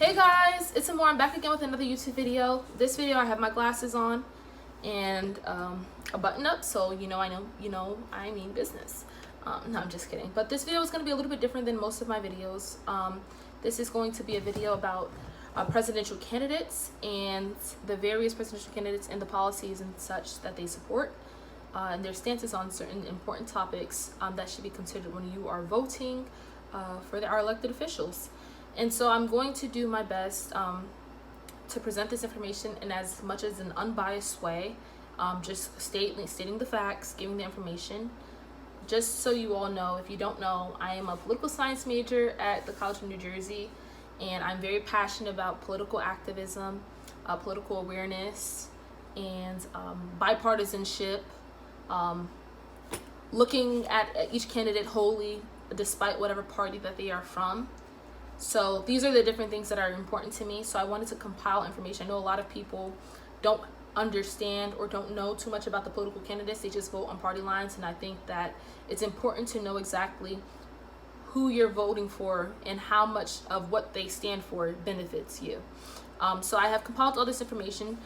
Hey guys, it's Amor. I'm back again with another YouTube video. This video I have my glasses on and a button up, so I mean business. No, I'm just kidding. But this video is going to be a little bit different than most of my videos. This is going to be a video about presidential candidates and the various presidential candidates and the policies and such that they support, and their stances on certain important topics that should be considered when you are voting for our elected officials. And so I'm going to do my best to present this information in as much as an unbiased way, just stating the facts, giving the information. Just so you all know, if you don't know, I am a political science major at the College of New Jersey, and I'm very passionate about political activism, political awareness, and bipartisanship, looking at each candidate wholly, despite whatever party that they are from. So these are the different things that are important to me. So I wanted to compile information. I know a lot of people don't understand or don't know too much about the political candidates. They just vote on party lines, and I think that it's important to know exactly who you're voting for and how much of what they stand for benefits you. So I have compiled all this information.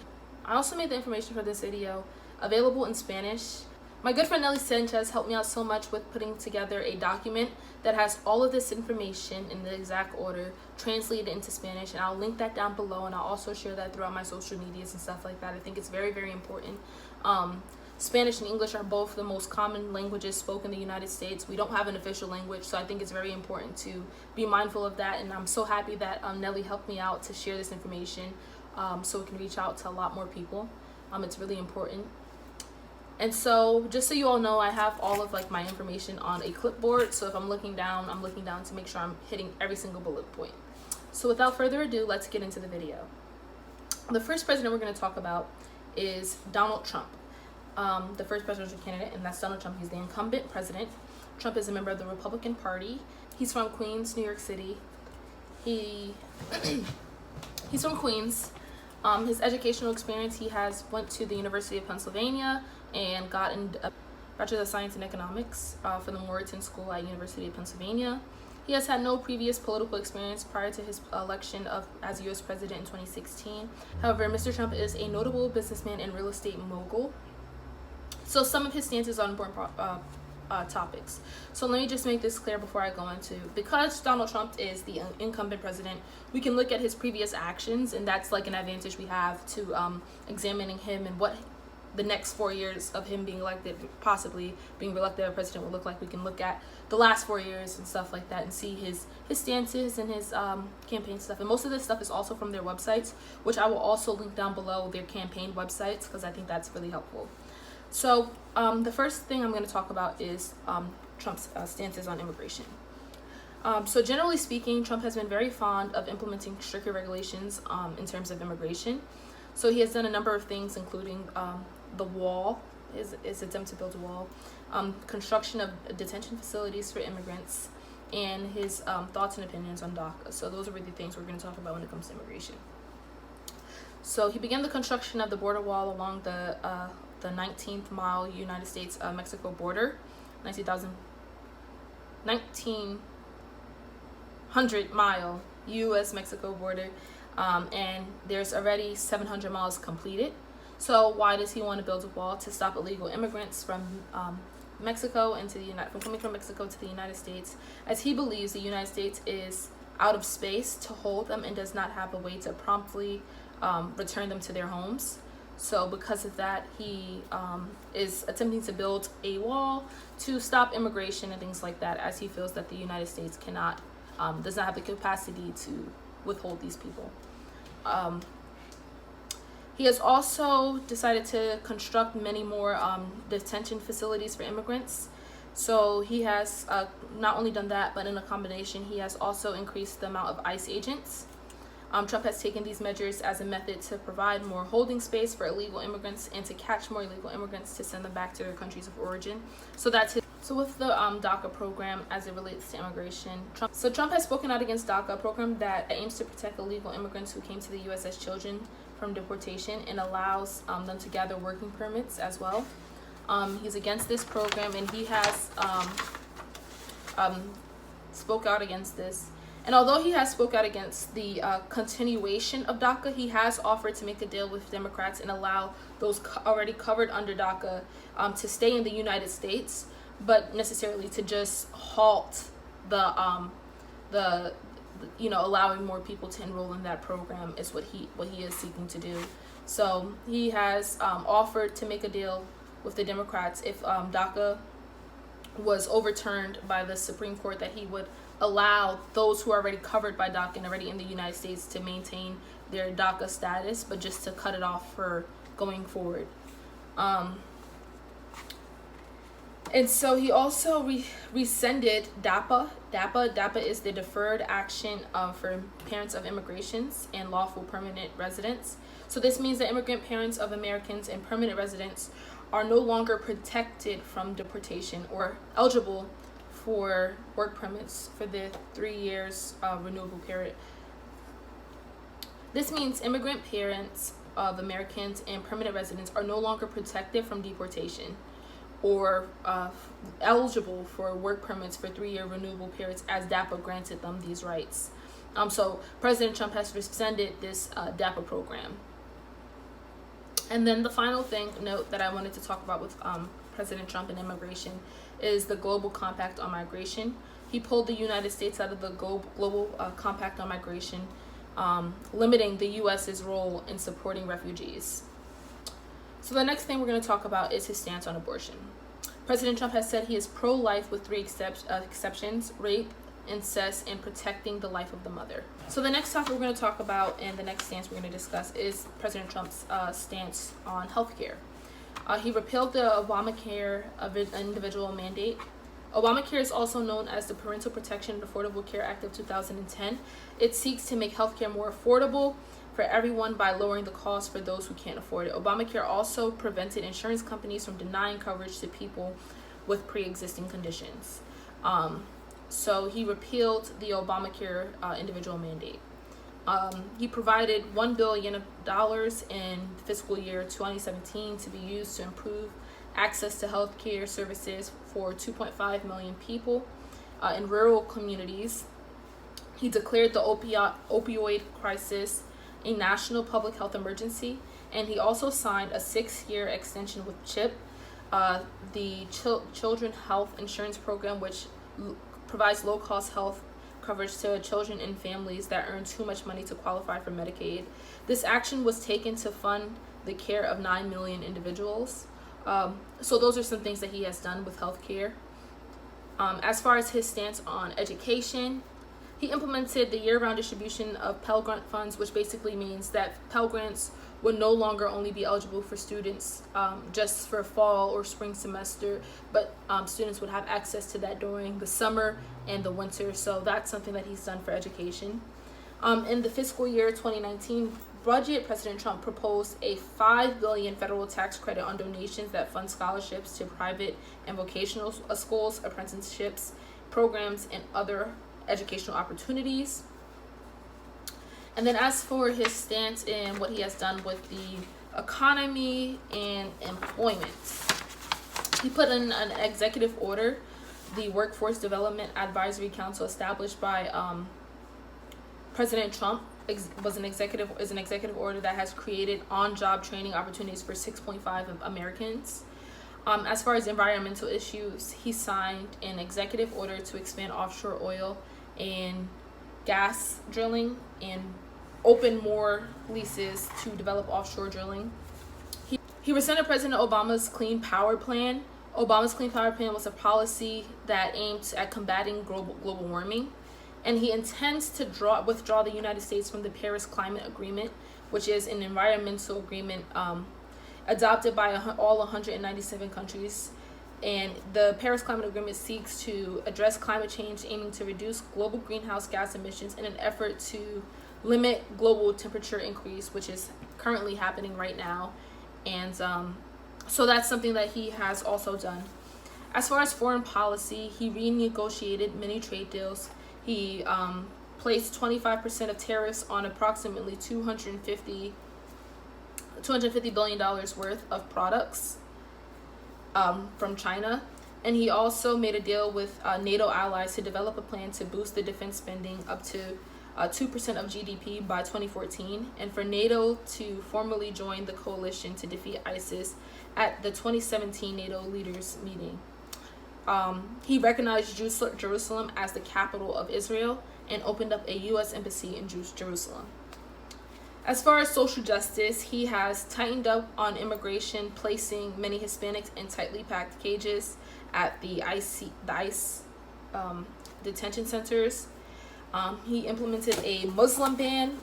I also made the information for this video available in Spanish. My good friend Nelly Sanchez helped me out so much with putting together a document that has all of this information in the exact order translated into Spanish, and I'll link that down below, and I'll also share that throughout my social medias and stuff like that. I think it's very, very important. Spanish and English are both the most common languages spoken in the United States. We don't have an official language, so I think it's very important to be mindful of that, and I'm so happy that Nelly helped me out to share this information so it can reach out to a lot more people. It's really important. And so just so you all know, I have all of my information on a clipboard. So if I'm looking down to make sure I'm hitting every single bullet point. So without further ado, let's get into the video. The first president we're going to talk about is Donald Trump, the first presidential candidate, and that's Donald Trump. He's the incumbent president. Trump is a member of the Republican Party. He's from Queens, New York City. He's from Queens. His educational experience, he went to the University of Pennsylvania and got a Bachelor of Science in Economics from the Moreton School at University of Pennsylvania. He has had no previous political experience prior to his election as U.S. President in 2016. However, Mr. Trump is a notable businessman and real estate mogul. So some of his stances on important topics. So let me just make this clear before I go into, because Donald Trump is the incumbent president, we can look at his previous actions, and that's an advantage we have to examining him and what the next 4 years of him being elected, possibly being reelected as president, will look like. We can look at the last 4 years and stuff like that and see his stances and his campaign stuff. And most of this stuff is also from their websites, which I will also link down below, their campaign websites, because I think that's really helpful. So the first thing I'm going to talk about is Trump's stances on immigration. So generally speaking, Trump has been very fond of implementing stricter regulations in terms of immigration. So he has done a number of things, including the wall, his attempt to build a wall, construction of detention facilities for immigrants, and his thoughts and opinions on DACA. So those are really things we're going to talk about when it comes to immigration. So he began the construction of the border wall along the 19th mile United States-Mexico border, 1900 mile U.S.-Mexico border, and there's already 700 miles completed. So why does he want to build a wall? To stop illegal immigrants from Mexico from coming from Mexico to the United States, as he believes the United States is out of space to hold them and does not have a way to promptly return them to their homes. So because of that, he is attempting to build a wall to stop immigration and things like that, as he feels that the United States does not have the capacity to withhold these people. He has also decided to construct many more detention facilities for immigrants. So he has not only done that, but in a combination, he has also increased the amount of ICE agents. Trump has taken these measures as a method to provide more holding space for illegal immigrants and to catch more illegal immigrants to send them back to their countries of origin. So with the DACA program as it relates to immigration, Trump has spoken out against DACA, a program that aims to protect illegal immigrants who came to the U.S. as children from deportation and allows them to gather working permits as well. He's against this program, and he has spoke out against this. And although he has spoke out against the continuation of DACA, he has offered to make a deal with Democrats and allow those already covered under DACA to stay in the United States, but necessarily to just halt the allowing more people to enroll in that program is what he is seeking to do. So he has offered to make a deal with the Democrats if DACA was overturned by the Supreme Court, that he would allow those who are already covered by DACA and already in the United States to maintain their DACA status, but just to cut it off for going forward. And so he also rescinded DAPA. DAPA is the Deferred Action for Parents of Immigrations and Lawful Permanent Residents. So this means that immigrant parents of Americans and permanent residents are no longer protected from deportation or eligible for work permits for the 3 years renewable period. This means immigrant parents of Americans and permanent residents are no longer protected from deportation or eligible for work permits for 3-year renewable periods, as DAPA granted them these rights. So President Trump has rescinded this DAPA program. And then the final note that I wanted to talk about with President Trump and immigration is the Global Compact on Migration. He pulled the United States out of the Global Compact on Migration, limiting the U.S.'s role in supporting refugees. So the next thing we're going to talk about is his stance on abortion. President Trump has said he is pro-life with 3 exceptions: rape, incest, and protecting the life of the mother. So the next topic we're going to talk about and the next stance we're going to discuss is President Trump's stance on healthcare. He repealed the Obamacare individual mandate. Obamacare is also known as the Parental Protection and Affordable Care Act of 2010. It seeks to make healthcare more affordable for everyone by lowering the cost for those who can't afford it. Obamacare also prevented insurance companies from denying coverage to people with pre-existing conditions. So he repealed the Obamacare individual mandate. He provided $1 billion in fiscal year 2017 to be used to improve access to health care services for 2.5 million people in rural communities. He declared the opioid crisis a national public health emergency, and he also signed a 6-year extension with CHIP, the Children Health Insurance Program, which provides low-cost health coverage to children and families that earn too much money to qualify for Medicaid. This action was taken to fund the care of 9 million individuals. So those are some things that he has done with healthcare. As far as his stance on education, he implemented the year-round distribution of Pell Grant funds, which basically means that Pell Grants would no longer only be eligible for students just for fall or spring semester, but students would have access to that during the summer and the winter. So that's something that he's done for education. In the fiscal year 2019 budget, President Trump proposed a $5 billion federal tax credit on donations that fund scholarships to private and vocational schools, apprenticeships, programs, and other educational opportunities. And then as for his stance in what he has done with the economy and employment, he put in an executive order, the Workforce Development Advisory Council established by President Trump is an executive order that has created on-job training opportunities for 6.5 Americans. As far as environmental issues, he signed an executive order to expand offshore oil and gas drilling and open more leases to develop offshore drilling. He rescinded President Obama's Clean Power Plan. Obama's Clean Power Plan was a policy that aimed at combating global warming, and he intends to withdraw the United States from the Paris Climate Agreement, which is an environmental agreement adopted by all 197 countries. And the Paris Climate Agreement seeks to address climate change, aiming to reduce global greenhouse gas emissions in an effort to limit global temperature increase, which is currently happening right now. And so that's something that he has also done. As far as foreign policy, he renegotiated many trade deals. He placed 25% of tariffs on approximately $250 billion worth of products from China. And he also made a deal with NATO allies to develop a plan to boost the defense spending up to 2% of GDP by 2014, and for NATO to formally join the coalition to defeat ISIS at the 2017 NATO leaders meeting. He recognized Jerusalem as the capital of Israel and opened up a U.S. embassy in Jerusalem. As far as social justice, he has tightened up on immigration, placing many Hispanics in tightly packed cages at the ICE detention centers. He implemented a Muslim ban.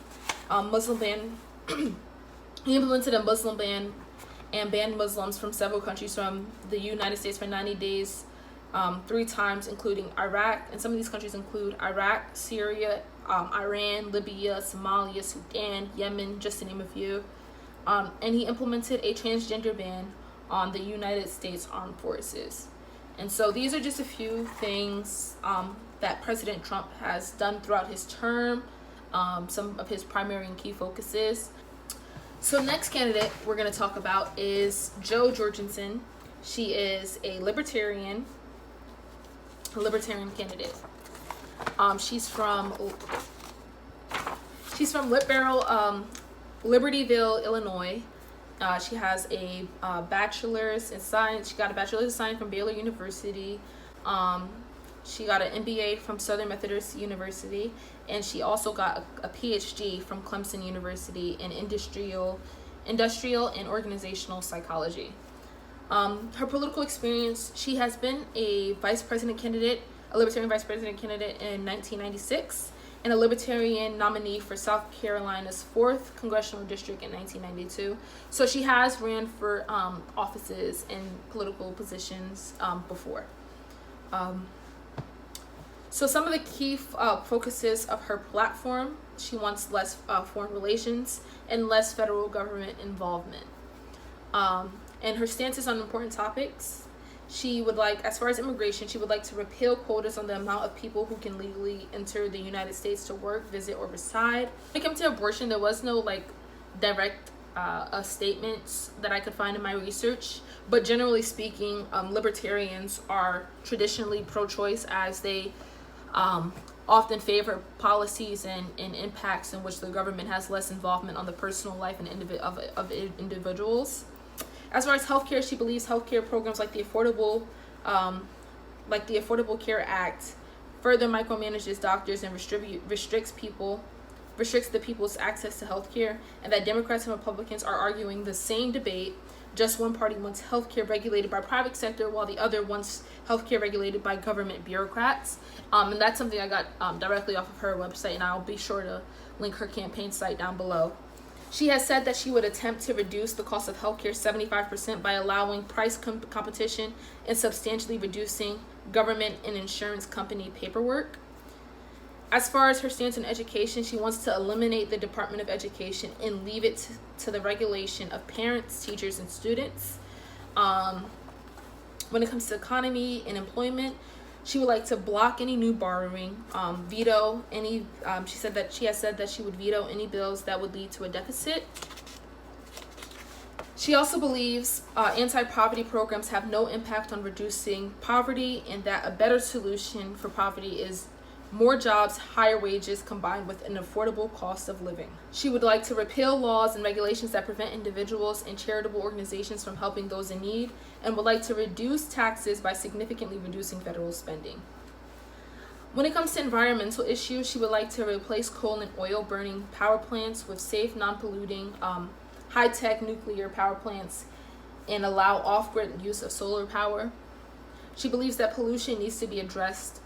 He implemented a Muslim ban and banned Muslims from several countries from the United States for 90 days, 3 times, including Iraq. And some of these countries include Iraq, Syria, Iran, Libya, Somalia, Sudan, Yemen, just to name a few. And he implemented a transgender ban on the United States Armed Forces. And so these are just a few things that President Trump has done throughout his term, some of his primary and key focuses. So next candidate we're going to talk about is Jo Jorgensen. She is a libertarian candidate. She's from Libertyville, Illinois. She has a bachelor's in science. She got a bachelor's in science from Baylor University. She got an MBA from Southern Methodist University, and she also got a PhD from Clemson University in industrial and organizational psychology. Her political experience: she has been a libertarian vice president candidate in 1996, and a libertarian nominee for South Carolina's 4th congressional district in 1992. So she has ran for offices and political positions before. So some of the key focuses of her platform: she wants less foreign relations and less federal government involvement. And her stances on important topics: she would like, as far as immigration, she would like to repeal quotas on the amount of people who can legally enter the United States to work, visit, or reside. When it comes to abortion, there was no direct statements that I could find in my research, but generally speaking, libertarians are traditionally pro-choice, as they often favor policies and impacts in which the government has less involvement on the personal life and of individuals. As far as healthcare, she believes healthcare programs like the Affordable Care Act further micromanages doctors and restricts the people's access to healthcare, and that Democrats and Republicans are arguing the same debate. Just one party wants healthcare regulated by private sector, while the other wants healthcare regulated by government bureaucrats. And that's something I got directly off of her website, and I'll be sure to link her campaign site down below. She has said that she would attempt to reduce the cost of healthcare 75% by allowing price competition and substantially reducing government and insurance company paperwork. As far as her stance on education, she wants to eliminate the Department of Education and leave it to the regulation of parents, teachers, and students. When it comes to economy and employment, she would like to block any new borrowing, veto any, she has said that she would veto any bills that would lead to a deficit. She also believes anti-poverty programs have no impact on reducing poverty, and that a better solution for poverty is more jobs, higher wages, combined with an affordable cost of living. She would like to repeal laws and regulations that prevent individuals and charitable organizations from helping those in need, and would like to reduce taxes by significantly reducing federal spending. When it comes to environmental issues, she would like to replace coal and oil burning power plants with safe, non-polluting, high-tech nuclear power plants, and allow off-grid use of solar power. She believes that pollution needs to be addressed.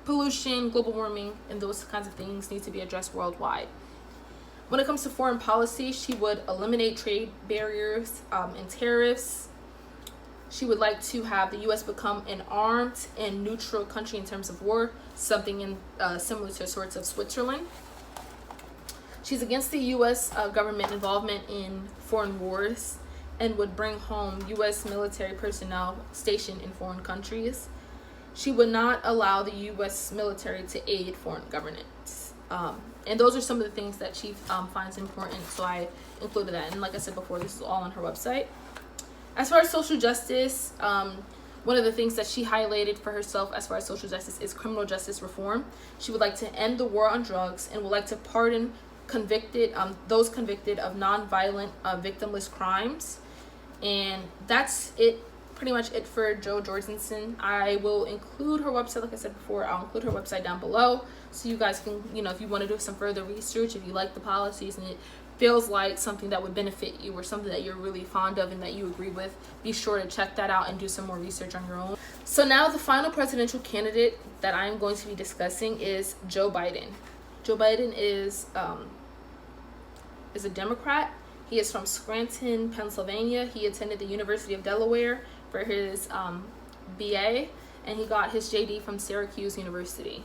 Pollution, global warming, and those kinds of things need to be addressed worldwide. When it comes to foreign policy, she would eliminate trade barriers and tariffs. She would like to have the U.S. become an armed and neutral country in terms of war, something similar to sorts of Switzerland. She's against the U.S. Government involvement in foreign wars and would bring home U.S. military personnel stationed in foreign countries. She would not allow the U.S. military to aid foreign governments. And those are some of the things that she finds important, so I included that. And like I said before, this is all on her website. As far as social justice, One of the things that she highlighted for herself as far as social justice is criminal justice reform. She would like to end the war on drugs and would like to pardon those convicted of non-violent, victimless crimes. And that's it, pretty much it for Jo Jorgensen. I will include her website, like I said before. I'll include her website down below, so you guys can, if you want to do some further research, if you like the policies and it feels like something that would benefit you or something that you're really fond of and that you agree with, be sure to check that out and do some more research on your own. So now the final presidential candidate that I'm going to be discussing is Joe Biden. Joe Biden is a Democrat. He is from Scranton, Pennsylvania. He attended the University of Delaware for his BA, and he got his JD from Syracuse University.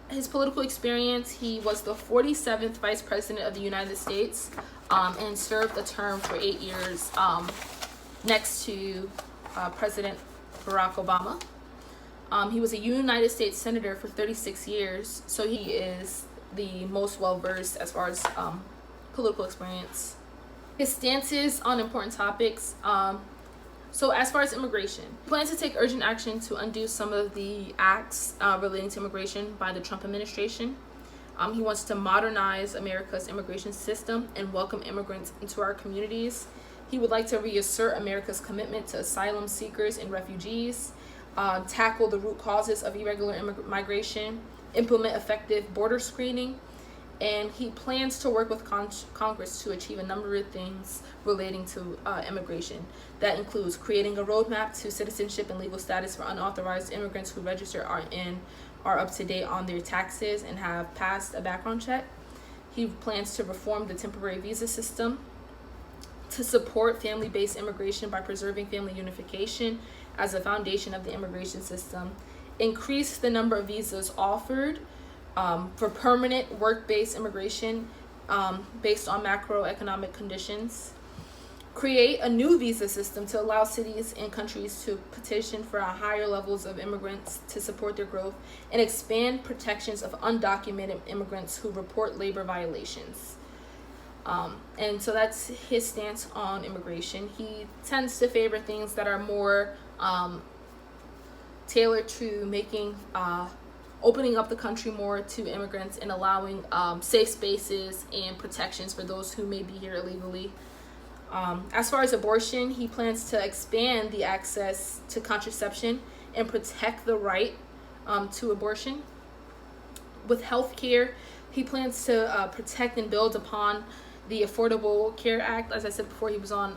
His political experience: he was the 47th Vice President of the United States and served a term for 8 years next to President Barack Obama. He was a United States Senator for 36 years, so he is the most well-versed as far as political experience. His stances on important topics. So as far as immigration, he plans to take urgent action to undo some of the acts relating to immigration by the Trump administration. He wants to modernize America's immigration system and welcome immigrants into our communities. He would like to reassert America's commitment to asylum seekers and refugees, tackle the root causes of irregular migration, implement effective border screening, and he plans to work with Congress to achieve a number of things relating to immigration. That includes creating a roadmap to citizenship and legal status for unauthorized immigrants who register are up to date on their taxes and have passed a background check. He plans to reform the temporary visa system, to support family-based immigration by preserving family unification as a foundation of the immigration system, increase the number of visas offered for permanent work-based immigration based on macroeconomic conditions, create a new visa system to allow cities and countries to petition for higher levels of immigrants to support their growth, and expand protections of undocumented immigrants who report labor violations. And so that's his stance on immigration. He tends to favor things that are more tailored to making opening up the country more to immigrants and allowing safe spaces and protections for those who may be here illegally. As far as abortion, he plans to expand the access to contraception and protect the right to abortion. With healthcare, he plans to protect and build upon the Affordable Care Act. As I said before, he was on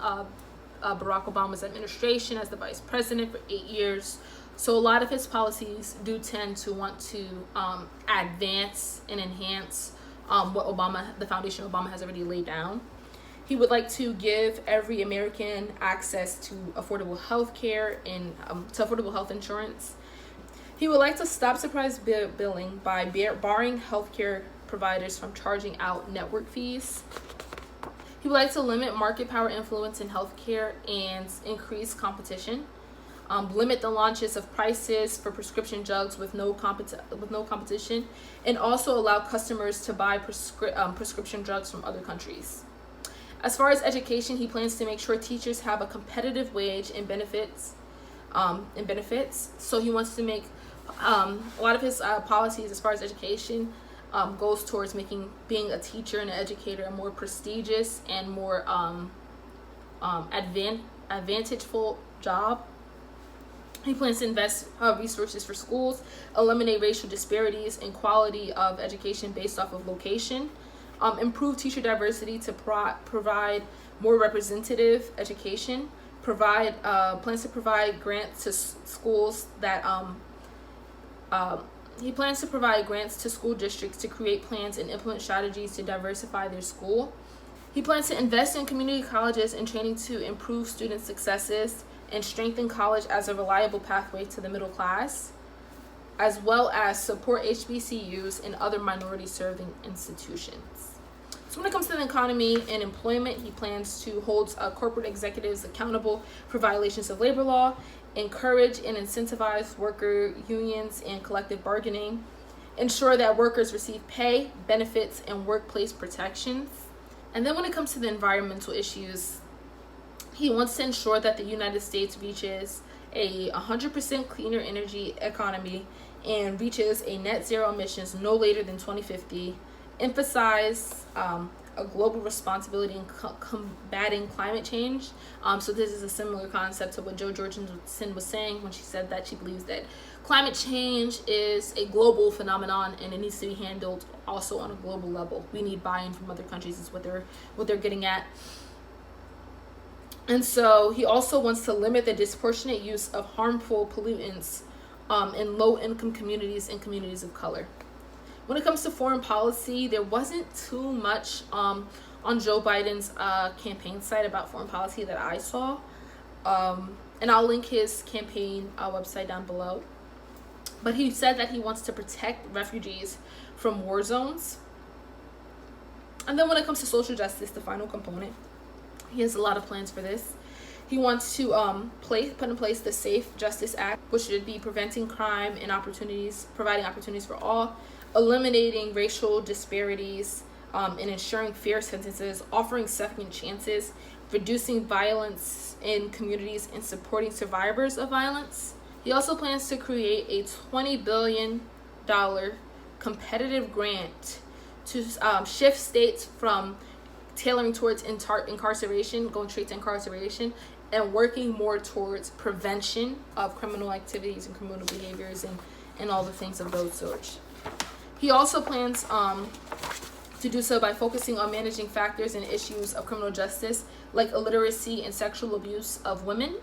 Barack Obama's administration as the vice president for 8 years. So a lot of his policies do tend to want to advance and enhance what the foundation Obama has already laid down. He would like to give every American access to affordable health care and to affordable health insurance. He would like to stop surprise billing by barring healthcare providers from charging out network fees. He would like to limit market power influence in healthcare and increase competition. Limit the launches of prices for prescription drugs with no competition, and also allow customers to buy prescription drugs from other countries. As far as education, he plans to make sure teachers have a competitive wage and benefits. So he wants to make a lot of his policies as far as education goes towards making being a teacher and an educator a more prestigious and more advantageful job. He plans to invest resources for schools, eliminate racial disparities in quality of education based off of location, improve teacher diversity to provide more representative education, plans to provide grants to schools that he plans to provide grants to school districts to create plans and implement strategies to diversify their school. He plans to invest in community colleges and training to improve student successes and strengthen college as a reliable pathway to the middle class, as well as support HBCUs and other minority-serving institutions. So when it comes to the economy and employment, he plans to hold corporate executives accountable for violations of labor law, encourage and incentivize worker unions and collective bargaining, ensure that workers receive pay, benefits, and workplace protections. And then when it comes to the environmental issues, He wants to ensure that the United States reaches a 100% cleaner energy economy and reaches a net zero emissions no later than 2050. Emphasize a global responsibility in combating climate change. So this is a similar concept to what Jorgensen was saying when she said that she believes that climate change is a global phenomenon and it needs to be handled also on a global level. We need buy-in from other countries is what they're getting at. And so he also wants to limit the disproportionate use of harmful pollutants in low-income communities and communities of color. When it comes to foreign policy, there wasn't too much on Joe Biden's campaign site about foreign policy that I saw. And I'll link his campaign website down below. But he said that he wants to protect refugees from war zones. And then when it comes to social justice, the final component, he has a lot of plans for this. He wants to put in place the Safe Justice Act, which should be preventing crime and providing opportunities for all, eliminating racial disparities, and ensuring fair sentences, offering second chances, reducing violence in communities, and supporting survivors of violence. He also plans to create a $20 billion competitive grant to shift states from tailoring towards incarceration, going straight to incarceration, and working more towards prevention of criminal activities and criminal behaviors and all the things of those sorts. He also plans to do so by focusing on managing factors and issues of criminal justice like illiteracy and sexual abuse of women.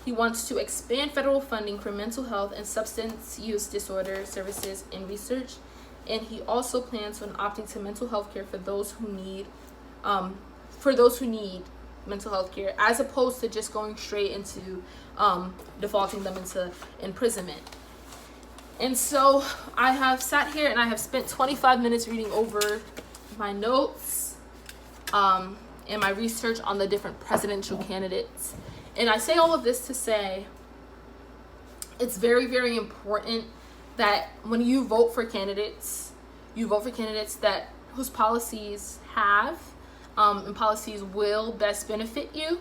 He wants to expand federal funding for mental health and substance use disorder services and research. And he also plans on opting to mental health care for those who need mental health care, as opposed to just going straight into defaulting them into imprisonment. And so I have sat here and I have spent 25 minutes reading over my notes and my research on the different presidential candidates. And I say all of this to say it's very, very important that when you vote for candidates that whose policies have and policies will best benefit you,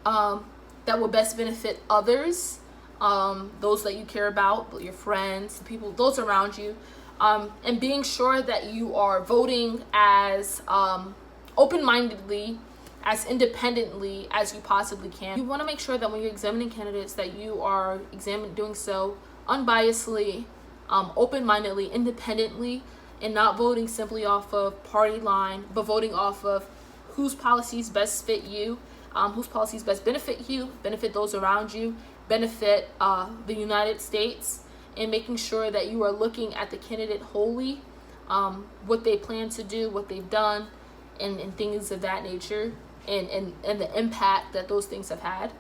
that will best benefit others, those that you care about, your friends, the people, those around you, and being sure that you are voting as open-mindedly, as independently as you possibly can. You want to make sure that when you're examining candidates that you are doing so unbiasedly, open-mindedly, independently, and not voting simply off of party line, but voting off of whose policies best fit you, whose policies best benefit you, benefit those around you, benefit the United States, and making sure that you are looking at the candidate wholly, what they plan to do, what they've done, and things of that nature, and the impact that those things have had.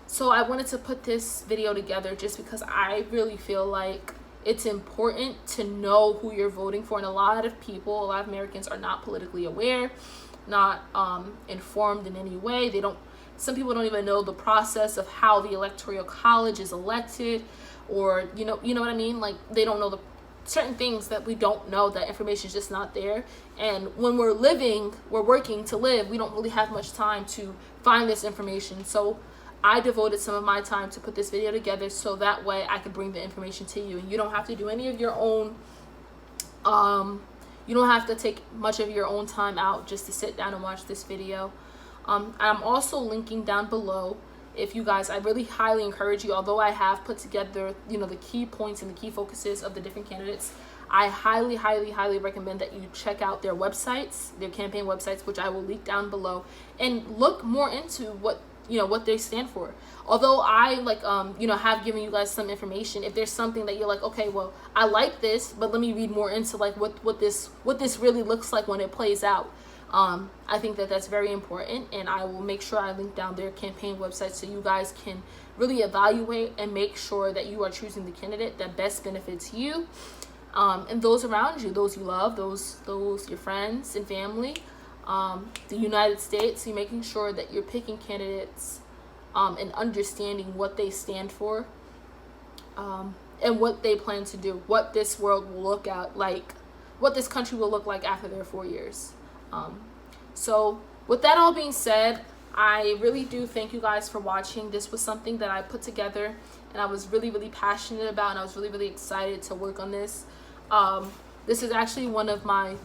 So I wanted to put this video together just because I really feel like it's important to know who you're voting for. And a lot of Americans are not politically aware, not informed in any way. Some people don't even know the process of how the electoral college is elected, or you know what I mean? Like, they don't know the certain things that we don't know. That information is just not there. And when we're working to live, we don't really have much time to find this information. So I devoted some of my time to put this video together so that way I could bring the information to you, and you don't have to do any of your own you don't have to take much of your own time out just to sit down and watch this video. I'm also linking down below. If you guys, I really highly encourage you, although I have put together, the key points and the key focuses of the different candidates, I highly, highly, highly recommend that you check out their websites, their campaign websites, which I will link down below, and look more into what they stand for. Although I have given you guys some information, if there's something that you're like, okay, well, I like this, but let me read more into like what this really looks like when it plays out. I think that that's very important, and I will make sure I link down their campaign website so you guys can really evaluate and make sure that you are choosing the candidate that best benefits you, and those around you, those you love, those your friends and family, the United States. You're making sure that you're picking candidates and understanding what they stand for, and what they plan to do, what this world will look like, what this country will look like after their 4 years. So with that all being said, I really do thank you guys for watching. This was something that I put together and I was really, really passionate about, and I was really, really excited to work on this. This is actually one of my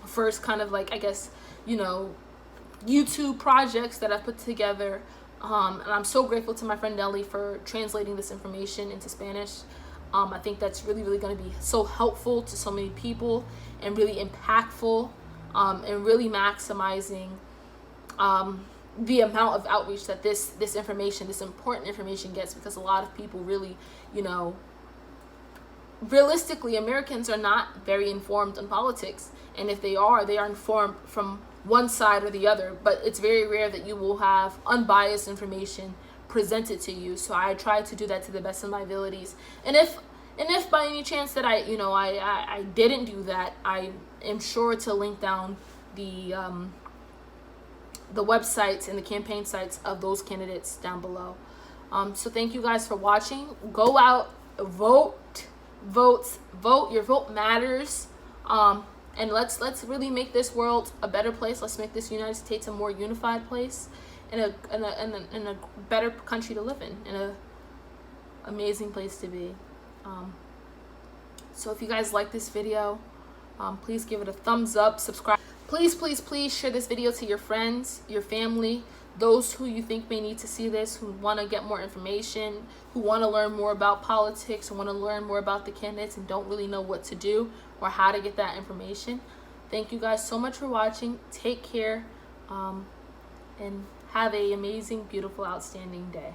first kind of like, I guess, you know, YouTube projects that I've put together. And I'm so grateful to my friend Nelly for translating this information into Spanish. I think that's really, really going to be so helpful to so many people and really impactful, and really maximizing the amount of outreach that this information, this important information gets, because a lot of people really, you know, realistically, Americans are not very informed on politics, and if they are informed from one side or the other, but it's very rare that you will have unbiased information presented to you. So I try to do that to the best of my abilities, and if by any chance that I didn't do that, I am sure to link down the websites and the campaign sites of those candidates down below. So thank you guys for watching. Go out, vote. Your vote matters. And let's really make this world a better place. Let's make this United States a more unified place, and a better country to live in, and a amazing place to be. So if you guys like this video, please give it a thumbs up, subscribe. Please share this video to your friends, your family, those who you think may need to see this, who want to get more information, who want to learn more about politics, who want to learn more about the candidates and don't really know what to do or how to get that information. Thank you guys so much for watching. Take care, and have an amazing, beautiful, outstanding day.